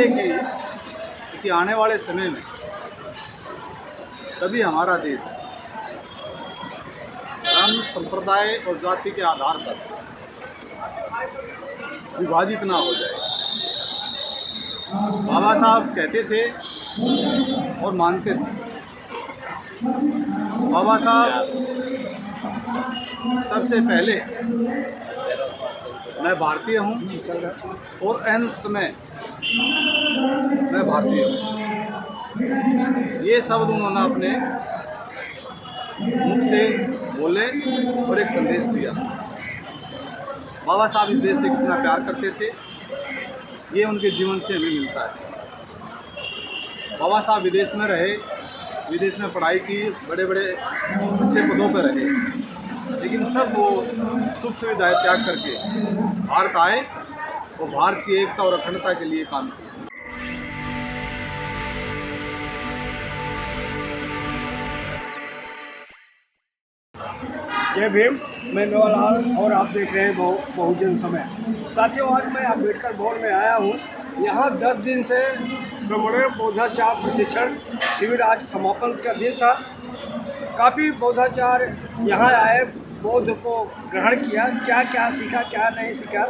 कि आने वाले समय में कभी हमारा देश धर्म, संप्रदाय और जाति के आधार पर विभाजित ना हो जाए। बाबा साहब कहते थे और मानते थे। बाबा साहब सबसे पहले मैं भारतीय हूँ और अंत में मैं भारतीय हूँ, ये शब्द उन्होंने अपने मुख से बोले और एक संदेश दिया। बाबा साहब इस देश से कितना प्यार करते थे, ये उनके जीवन से हमें मिलता है। बाबा साहब विदेश में रहे, विदेश में पढ़ाई की, बड़े बड़े अच्छे पदों पर रहे, लेकिन सब वो सुख सुविधाएं त्याग करके भारत आए और भारत की एकता और अखंडता के लिए काम किया। जय भीम। मैं मेवालाल और आप देख रहे हैं बहुजन समय। साथियों, आज मैं अम्बेडकर भवन में आया हूँ। यहाँ 10 दिन से श्रमणीय बौद्धाचार प्रशिक्षण शिविर आज समापन का दिन था। काफ़ी बौद्धाचार यहाँ आए, बौद्ध को ग्रहण किया, क्या क्या सीखा, क्या नहीं सीखा।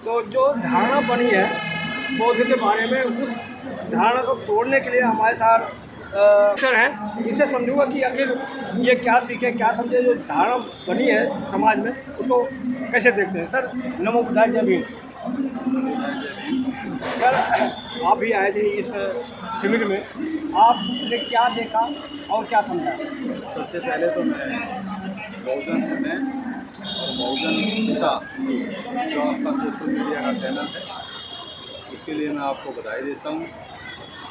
तो जो धारणा बनी है बौद्ध के बारे में, उस धारणा को तोड़ने के लिए हमारे साथ अवसर है। इसे समझूंगा कि आखिर ये क्या सीखे, क्या समझे, जो धारणा बनी है समाज में, उसको कैसे देखते हैं। सर नमो बुद्धाय, जय भीम। सर आप भी आए थे इस शिविर में, आपने क्या देखा और क्या समझा? सबसे पहले तो मैं बहुजन समय और बहुजन दिशा जो आपका सोशल मीडिया का चैनल है, उसके लिए मैं आपको बधाई देता हूँ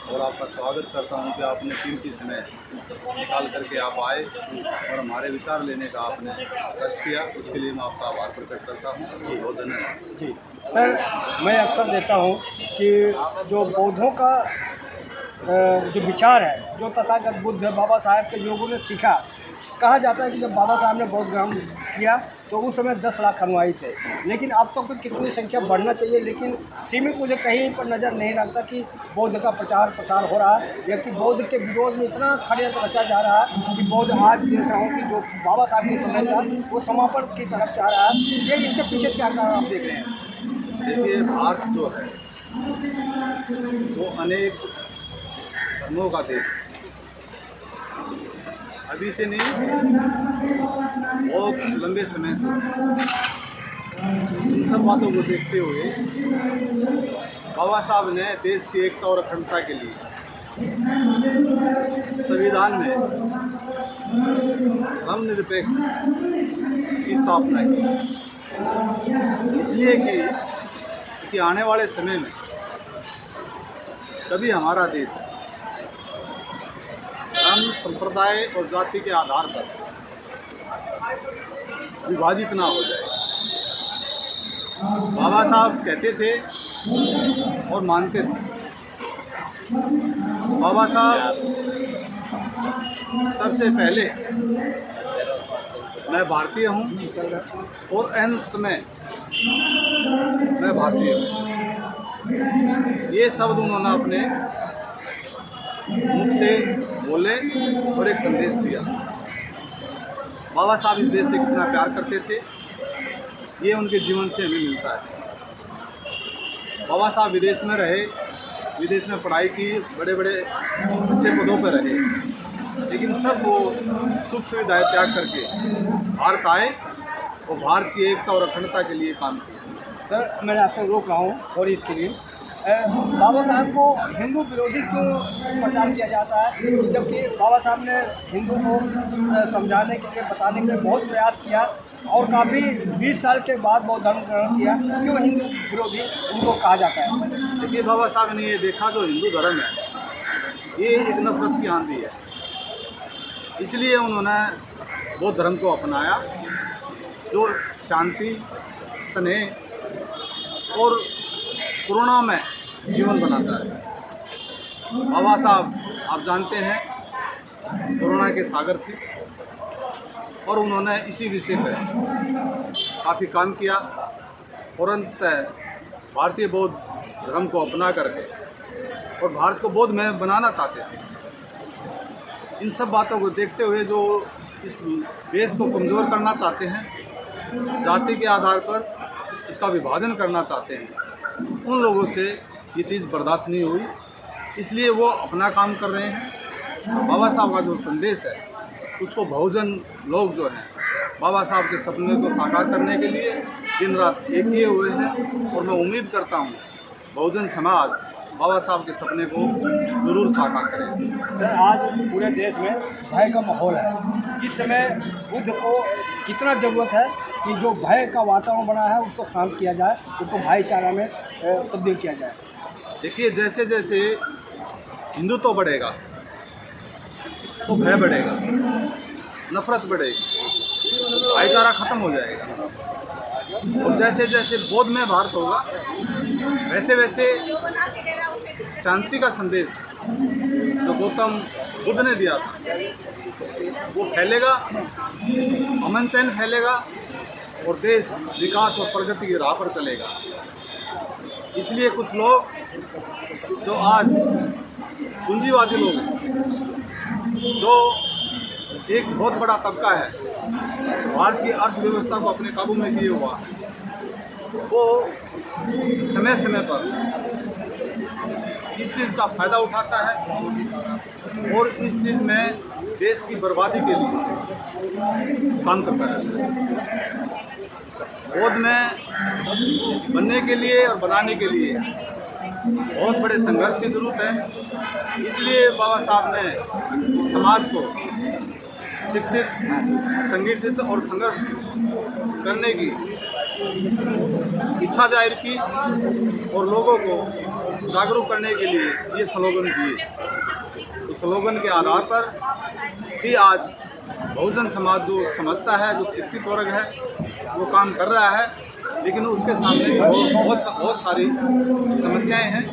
और आपका स्वागत करता हूं कि आपने कीमती समय निकाल करके आप आए और हमारे विचार लेने का आपने कष्ट किया। उसके लिए मैं आपका आभार प्रकट करता हूं। जी बहुत धन्यवाद। जी सर, मैं अक्सर देता हूं कि जो बौद्धों का जो विचार है, जो तथागत बुद्ध बाबा साहब के लोगों ने सीखा, कहा जाता है कि जब बाबा साहब ने बौद्ध ग्रहण किया तो उस समय 10 लाख अनुयायी थे, लेकिन अब तो कितनी संख्या बढ़ना चाहिए, लेकिन सीमित मुझे कहीं पर नज़र नहीं लगता कि बौद्ध का प्रचार प्रसार हो रहा है, या कि बौद्ध के विरोध में इतना षड्यंत्र रचा जा रहा है कि बौद्ध आज देख रहा हूँ कि जो बाबा साहब के समय था वो समापन की तरफ जा रहा है। ये इसके पीछे क्या कारण आप देख रहे हैं? देखिए, भारत जो है वो अनेक धर्मों का देश है। अभी से नहीं, बहुत लंबे समय से। इन सब बातों को देखते हुए बाबा साहब ने देश की एकता और अखंडता के लिए संविधान में धर्मनिरपेक्ष की स्थापना की, इसलिए कि आने वाले समय में कभी हमारा देश धर्म, संप्रदाय और जाति के आधार पर विभाजित ना हो जाए। बाबा साहब कहते थे और मानते थे। बाबा साहब सबसे पहले मैं भारतीय हूँ और अंत में मैं भारतीय हूँ, ये शब्द उन्होंने अपने मुख से बोले और एक संदेश दिया। बाबा साहब इस देश से कितना प्यार करते थे, ये उनके जीवन से हमें मिलता है। बाबा साहब विदेश में रहे, विदेश में पढ़ाई की, बड़े बड़े अच्छे पदों पर रहे, लेकिन सब वो सुख सुविधाएं त्याग करके भारत आए और भारत की एकता और अखंडता के लिए काम किया। सर मैं आपसे रोक रहा हूँ सॉरी इसके लिए। बाबा साहब को हिंदू विरोधी क्यों प्रचार किया जाता है, जबकि बाबा साहब ने हिंदू को समझाने के लिए, बताने के लिए बहुत प्रयास किया और काफ़ी 20 साल के बाद बौद्ध धर्म ग्रहण किया, क्यों हिंदू विरोधी उनको कहा जाता है? देखिए, बाबा साहब ने ये देखा जो हिंदू धर्म है ये एक नफरत की आंधी है, इसलिए उन्होंने बौद्ध धर्म को अपनाया जो शांति, स्नेह और करुणा में जीवन बनाता है। बाबा साहब आप जानते हैं करुणा के सागर थे और उन्होंने इसी विषय पर काफ़ी काम किया और अंततः भारतीय बौद्ध धर्म को अपना करके और भारत को बौद्धमय बनाना चाहते थे। इन सब बातों को देखते हुए जो इस देश को कमज़ोर करना चाहते हैं, जाति के आधार पर इसका विभाजन करना चाहते हैं, उन लोगों से ये चीज़ बर्दाश्त नहीं हुई, इसलिए वो अपना काम कर रहे हैं। बाबा साहब का जो संदेश है उसको बहुजन लोग जो हैं बाबा साहब के सपने को साकार करने के लिए दिन रात एक किए हुए हैं, और मैं उम्मीद करता हूँ बहुजन समाज बाबा साहब के सपने को ज़रूर साकार करेगा। सर, आज पूरे देश में भय का माहौल है। इस समय बुद्ध को कितना ज़रूरत है कि जो भय का वातावरण बना है उसको शांत किया जाए, उसको भाईचारा में तब्दील किया जाए। देखिए, जैसे जैसे हिंदुत्व बढ़ेगा तो भय बढ़ेगा, नफरत बढ़ेगी, भाईचारा खत्म हो जाएगा, और जैसे जैसे बौद्ध में भारत होगा वैसे वैसे शांति का संदेश जो गौतम बुद्ध ने दिया था वो फैलेगा, अमन चैन फैलेगा, और देश विकास और प्रगति की राह पर चलेगा। इसलिए कुछ लोग जो आज पूंजीवादी लोग हैं, जो एक बहुत बड़ा तबका है भारत की अर्थव्यवस्था को अपने काबू में किए हुआ है, वो समय समय पर इस चीज़ का फ़ायदा उठाता है और इस चीज़ में देश की बर्बादी के लिए काम करता रहता है। बौद्ध में बनने के लिए और बनाने के लिए बहुत बड़े संघर्ष की ज़रूरत है। इसलिए बाबा साहब ने समाज को शिक्षित, संगठित और संघर्ष करने की इच्छा जाहिर की और लोगों को जागरूक करने के लिए ये स्लोगन दिए। तो स्लोगन के आधार पर भी आज बहुजन समाज जो समझता है, जो शिक्षित वर्ग है, वो काम कर रहा है, लेकिन उसके सामने भी बहुत सारी समस्याएं हैं।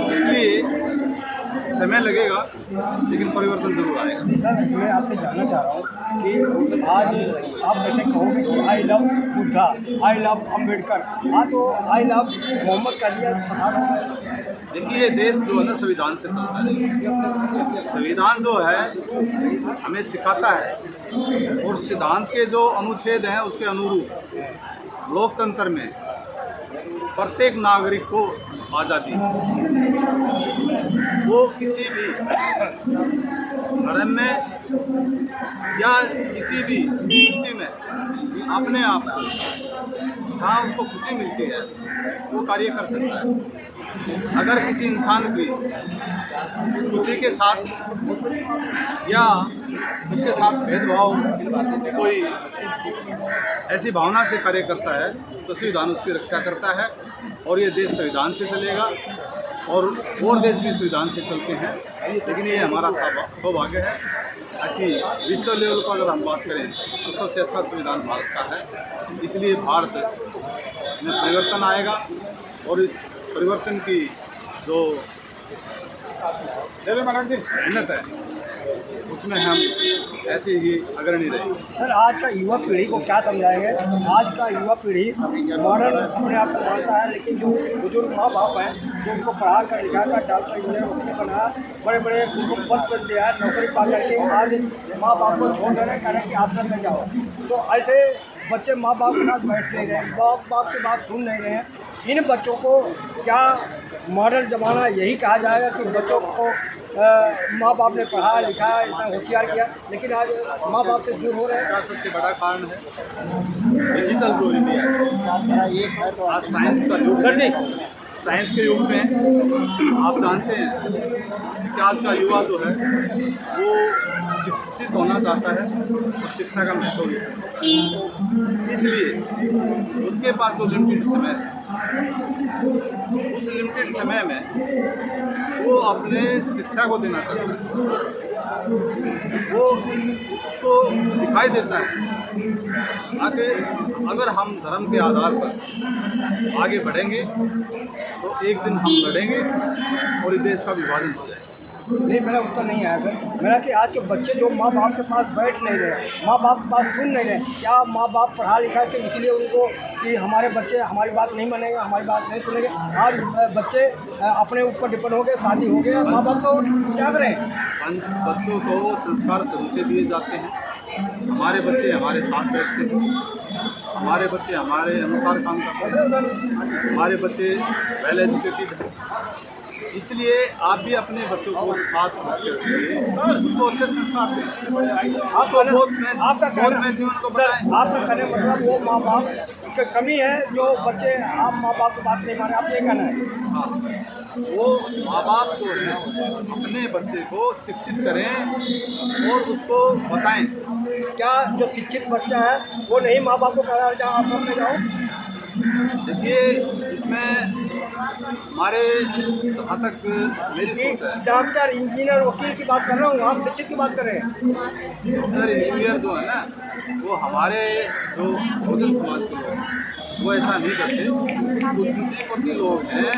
इसलिए समय लगेगा, लेकिन परिवर्तन जरूर आएगा। सर, मैं आपसे जानना चाह रहा हूँ कि आज आप वैसे कहोगे कि I love Buddha, I love Ambedkar, हाँ तो आई लव मोहम्मद का लिया पठान। देखिए, ये देश जो है ना संविधान से चलता है। संविधान जो है हमें सिखाता है, और सिद्धांत के जो अनुच्छेद हैं उसके अनुरूप लोकतंत्र में प्रत्येक नागरिक को आज़ादी है। वो किसी भी धर्म में या किसी भी स्थिति में अपने आप जहाँ उसको खुशी मिलती है वो कार्य कर सकता है। अगर किसी इंसान की खुशी के साथ या उसके साथ भेदभाव कोई ऐसी भावना से कार्य करता है तो संविधान उसकी रक्षा करता है, और ये देश संविधान से चलेगा, और देश भी संविधान से चलते हैं। लेकिन ये हमारा सौभाग्य है कि विश्व लेवल पर अगर हम बात करें तो सबसे अच्छा संविधान भारत का है। इसलिए भारत में परिवर्तन आएगा, और इस परिवर्तन की जो मेहनत है उसमें हम ऐसे ही अग्रणी रहे। सर, आज का युवा पीढ़ी को क्या समझाएंगे? आज का युवा पीढ़ी मॉडर्न अपने आप को मानता है, लेकिन जो बुजुर्ग माँ बाप हैं जो उनको पढ़ा कर लिखा कर डॉक्टर इंजीनियर वकील बना, बड़े बड़े उनको पद पर दिया, नौकरी पा करके आज माँ बाप को छोड़ दे रहे हैं, कह रहे हैं कि आश्रम में जाओ। तो ऐसे बच्चे माँ बाप के साथ बैठ नहीं रहे हैं, बाप की बात सुन नहीं रहे हैं। इन बच्चों को क्या मॉडर्न ज़माना यही कहा जाएगा कि बच्चों को माँ बाप ने पढ़ाया लिखाया, इतना होशियार किया, लेकिन आज माँ बाप से दूर हो रहे हैं? इसका सबसे बड़ा कारण है डिजिटल जो इंडिया है। आज साइंस का युग है। साइंस के युग में आप जानते हैं कि आज का युवा जो है वो शिक्षित होना चाहता है और शिक्षा का महत्व भी समझता है। इसलिए उसके पास जो लिमिटेड समय है, उस लिमिटेड समय में वो अपने शिक्षा को देना चाहता है। वो उसको दिखाई देता है अगर हम धर्म के आधार पर आगे बढ़ेंगे तो एक दिन हम लड़ेंगे और इस देश का विभाजन हो जाएगा। नहीं, मेरा उत्तर नहीं आया सर। मेरा कि आज के बच्चे जो माँ बाप के पास बैठ नहीं रहे, माँ बाप की बात सुन नहीं रहे, क्या माँ बाप पढ़ा लिखा के इसलिए उनको कि हमारे बच्चे हमारी बात नहीं मानेंगे, हमारी बात नहीं सुनेंगे। आज बच्चे अपने ऊपर डिपेंड हो गए, शादी हो गया, माँ बाप को क्या करें। बच्चों को संस्कार शुरू से दिए जाते हैं। हमारे बच्चे हमारे साथ बैठते हैं, हमारे बच्चे हमारे अनुसार काम करते हैं, हमारे बच्चे वेल एजुकेटेड हैं। इसलिए आप भी अपने बच्चों को साथ रखकर उसको अच्छे संस्कार दें। आपको बहुत मैं जीवन को बताएं। आपका कहने मतलब वो माँ बाप की कमी है जो बच्चे आप माँ बाप की बात नहीं माने, आप ये कहना है। हाँ, वो माँ बाप जो है अपने बच्चे को शिक्षित करें और उसको बताएं। क्या जो शिक्षित बच्चा है वो नहीं माँ बाप को कह रहा है जहाँ आश्रम में जाओ। देखिए, इसमें हमारे जहाँ तक मेरी सोच है, डॉक्टर इंजीनियर वकील की बात कर रहा हूँ, आप शिक्षित की बात कर रहे हैं। डॉक्टर इंजीनियर जो है ना, वो हमारे जो बहुजन समाज के लोग हैं वो ऐसा नहीं करते। कुछ पूंजीपति लोग हैं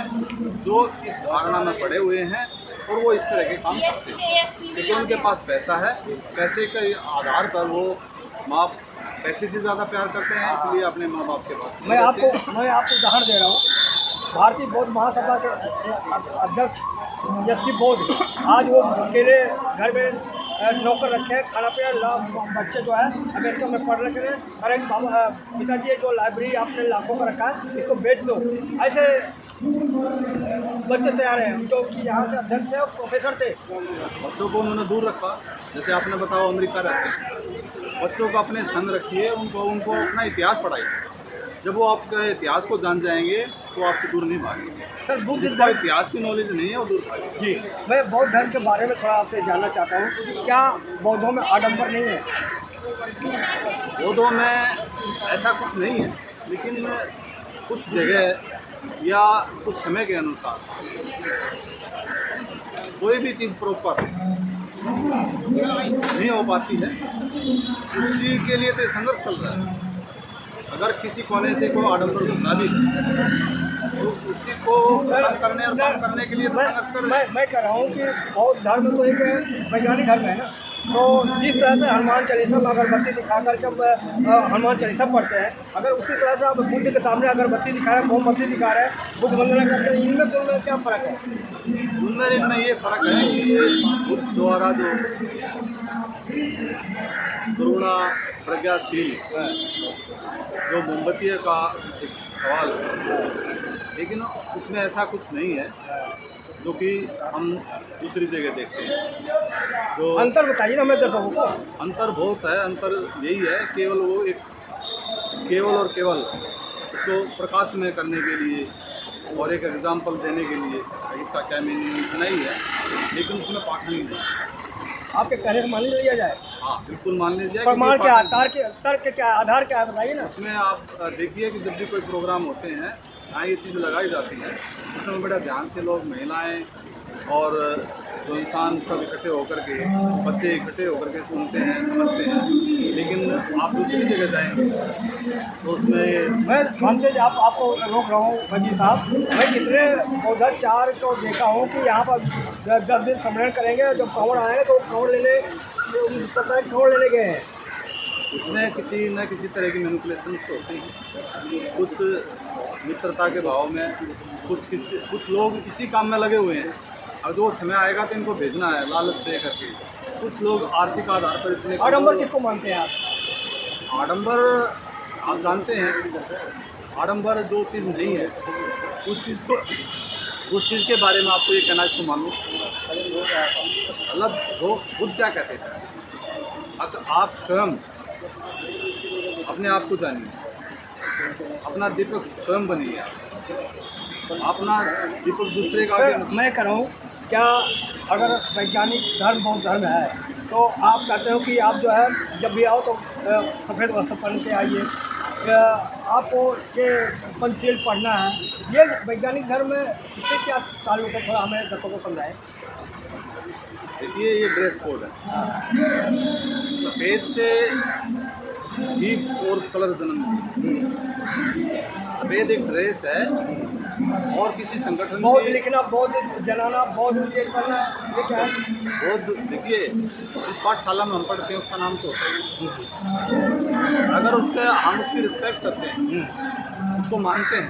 जो इस धारणा में पड़े हुए हैं और वो इस तरह के काम करते हैं क्योंकि उनके पास पैसा है। पैसे के आधार पर वो माँ पैसे से ज़्यादा प्यार करते हैं, इसलिए अपने माँ बाप के पास मैं आपको उदाहरण दे रहा हूँ। भारतीय बौद्ध महासभा के अध्यक्ष यशी बौद्ध आज वो अकेले घर में नौकर रखे हैं, खाना पीना बच्चे जो है अमेरिका में पढ़ रखे हैं। अरे बाबा पिताजी जो लाइब्रेरी आपने लाखों का रखा है इसको बेच दो, ऐसे बच्चे तैयार हैं जो कि यहाँ से अध्यक्ष थे और प्रोफेसर थे। बच्चों को उन्होंने दूर रखा। जैसे आपने बताओ अमेरिका रहते हैं, बच्चों को अपने संग रखिए, उनको अपना इतिहास पढ़ाइए। जब वो आपके इतिहास को जान जाएंगे तो आपसे दूर नहीं भागेंगे। सर बुद्ध जिसका इतिहास की नॉलेज नहीं है वो दूर भागेंगे। जी, मैं बौद्ध धर्म के बारे में थोड़ा आपसे जानना चाहता हूँ। क्या बौद्धों में आडंबर नहीं है? बौद्धों में ऐसा कुछ नहीं है, लेकिन कुछ जगह या कुछ समय के अनुसार कोई भी चीज़ प्रॉपर नहीं हो पाती है। उसी के लिए तो संघर्ष चल रहा है। अगर किसी कोने से कोई आडंबर को साबित तो उसी को खत्म करने और कम करने के लिए तो संघर्ष कर रहे हैं। मैं कह रहा हूँ कि बौद्ध धर्म तो एक वैज्ञानिक धर्म है ना, तो जिस तरह से हनुमान चालीसा में अगरबत्ती दिखाकर जब हनुमान चालीसा पढ़ते हैं, अगर उसी तरह से आप बुद्ध के सामने अगरबत्ती दिखा रहे हैं, मोमबत्ती दिखा रहे हैं, बुद्ध वंदना करते हैं, इनमें दोनों क्या फ़र्क है? उनमें ये फ़र्क है कि बुद्ध द्वारा जो करुणा प्रज्ञाशील जो मोमबत्ती का एक सवाल है, लेकिन उसमें ऐसा कुछ नहीं है जो कि हम दूसरी जगह देखते हैं। जो अंतर बताइए ना हमें दर्शकों को। अंतर बहुत है। अंतर यही है, केवल वो एक केवल उसको प्रकाश में करने के लिए और एक एग्जाम्पल देने के लिए इसका क्या मीनिंग इतना ही है, लेकिन उसमें पाखंड नहीं। आपके कहने से मान लिया जाए? हाँ, बिल्कुल मान लीजिए। प्रमाण क्या, तर्क क्या, आधार क्या है, बताइए ना। उसमें आप देखिए कि जब भी कोई प्रोग्राम होते हैं यहाँ ये चीज़ लगाई जाती है, उसमें बड़ा ध्यान से लोग, महिलाएं और जो इंसान सब इकट्ठे होकर के, बच्चे इकट्ठे होकर के सुनते हैं, समझते हैं। लेकिन आप दूसरी जगह जाएंगे तो उसमें मैं हमसे आपको रोक रहा हूँ भजी साहब। मैं कितने बौद्धाचार्य को देखा हूँ कि यहाँ पर 10 दिन सम्मेलन करेंगे, जब कांवड़ आएंगे तो कांवड़ लेने गए हैं। उसमें किसी न किसी तरह की मैनिपुलेशन होती हैं। कुछ मित्रता के भाव में कुछ लोग इसी काम में लगे हुए हैं। अब जो समय आएगा तो इनको भेजना है लालच दे करके। कुछ लोग आर्थिक आधार पर इतने आडंबर किसको मानते हैं आप? आडंबर आप जानते हैं, आडंबर जो चीज़ नहीं है उस चीज़ के बारे में आपको ये कहना इसको मालूम, मतलब वो बुद्ध क्या कहते थे, अगर आप स्वयं अपने आप को जानिए, अपना दीपक स्वयं बनिए, अपना दीपक दूसरे का आगे। मैं कह रहा हूँ, क्या अगर वैज्ञानिक धर्म बौद्ध धर्म है तो आप कहते हो कि आप जो है जब भी आओ तो सफ़ेद वस्त्र पहन के आइए, आपको ये पंचशील पढ़ना है, ये वैज्ञानिक धर्म में इससे क्या ताल्लुक है? थोड़ा हमें दर्शकों को समझाएं। देखिए, ये ड्रेस कोड है। सफ़ेद से ही और कलर जन्म। सफ़ेद एक ड्रेस है और किसी संगठन बौद्ध की लिखना, बौद्ध जलाना, बौद्ध ये करना, ये क्या है? बौद्ध, देखिए जिस पाठशाला में हम पढ़ते हैं उसका नाम तो होता है। अगर हम उसकी रिस्पेक्ट करते हैं, उसको मानते हैं,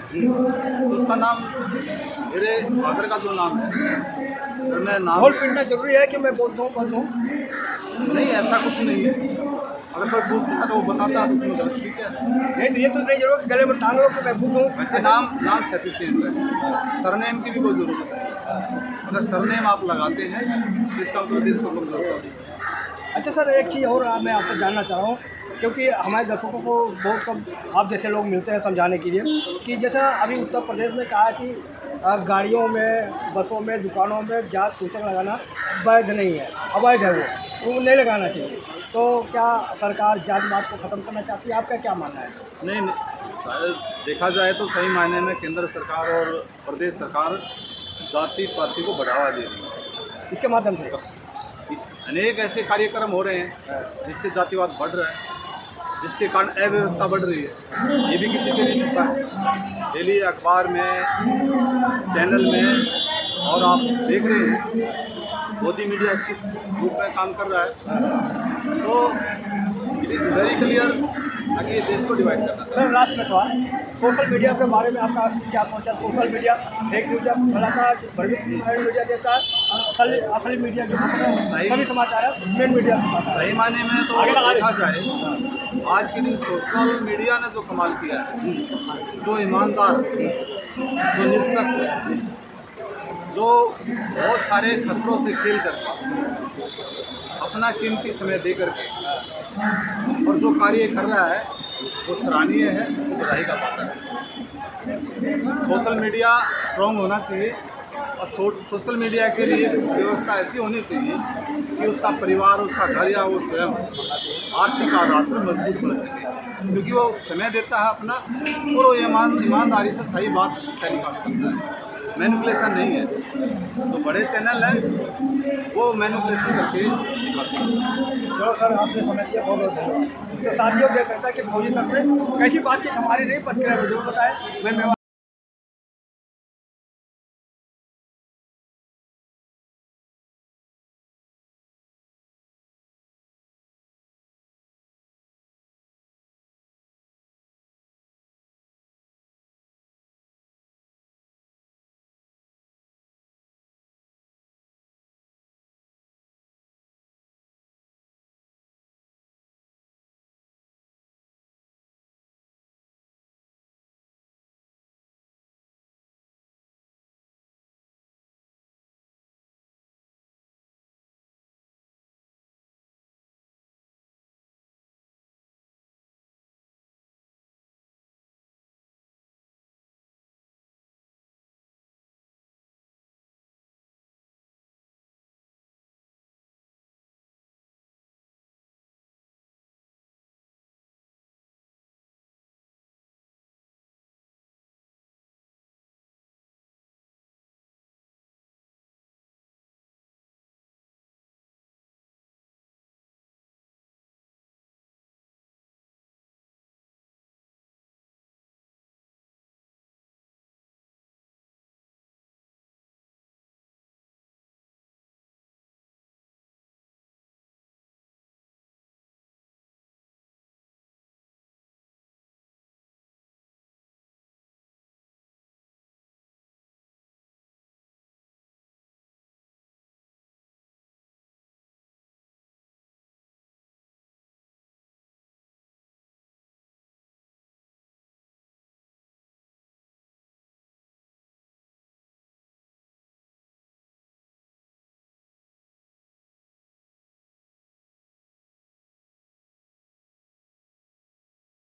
तो उसका नाम, मेरे फादर का जो नाम है, अगर मैं नाम ढोल पीटना जरूरी है कि मैं बौद्ध हूँ, बौद्ध हूँ? नहीं, ऐसा कुछ नहीं है। अगर कोई पूछता है तो वो बताता है, तो उसमें गलत ठीक है। नहीं तो ये तो नहीं जरूर गले में टांग लो कि मैं बुद्ध हूँ। वैसे नाम सफिशिएंट है, सरनेम की भी कोई ज़रूरत है। अगर सरनेम आप लगाते हैं तो इसका मतलब देश को कमजोर होती है। अच्छा सर, एक चीज़ और मैं आपसे जानना चाह रहा हूँ, क्योंकि हमारे दर्शकों को बहुत कम आप जैसे लोग मिलते हैं समझाने के लिए, कि जैसा अभी उत्तर प्रदेश में कहा कि गाड़ियों में, बसों में, दुकानों में जात सूचक लगाना वैध नहीं है, अवैध है, वो नहीं लगाना चाहिए। तो क्या सरकार जातिवाद को ख़त्म करना चाहती है? आपका क्या मानना है? नहीं, शायद देखा जाए तो सही मायने में केंद्र सरकार और प्रदेश सरकार जाति पाति को बढ़ावा दे रही है। इसके माध्यम से अनेक ऐसे कार्यक्रम हो रहे हैं जिससे जातिवाद बढ़ रहा है, जिसके कारण अव्यवस्था बढ़ रही है। ये भी किसी से नहीं छुपा है। डेली अखबार में, चैनल में, और आप देख रहे हैं मोदी मीडिया किस रूप में काम कर रहा है। तो इट इज़ वेरी क्लियर कि ये देश को डिवाइड करना चाहिए। सर लास्ट में सवाल, सोशल मीडिया के बारे में आपका क्या सोचा? सोशल मीडिया फेक न्यूज फैलाता है, भ्रमित मीडिया देता है, असली मीडिया जो सभी समाचार है मेन मीडिया है। सही मायने में तो देखा जाए, आज के दिन सोशल मीडिया ने जो कमाल किया है, जो ईमानदार, जो निष्पक्ष है, जो बहुत सारे खतरों से खेल करके, अपना कीमती समय दे करके और जो कार्य कर रहा है वो सराहनीय है, वो बधाई का पात्र है। सोशल मीडिया स्ट्रॉन्ग होना चाहिए और सोशल मीडिया के लिए व्यवस्था ऐसी होनी चाहिए कि उसका परिवार, उसका घर या वो स्वयं आर्थिक आधार पर मजबूत बन सके, क्योंकि वो समय देता है अपना और वो ईमानदारी से सही बात टेलीकास्ट करता है। मैनिपुलेशन नहीं है। तो बड़े चैनल हैं वो मैनिपुलेशन करके दिखाते हैं। चलो सर, आपने समझ लिया, बहुत बहुत धन्यवाद। तो साथियों देख सकता है कि फौजी सर ने कैसी बातचीत हमारी नहीं, प्रतिक्रिया जरूर बताएं। मैं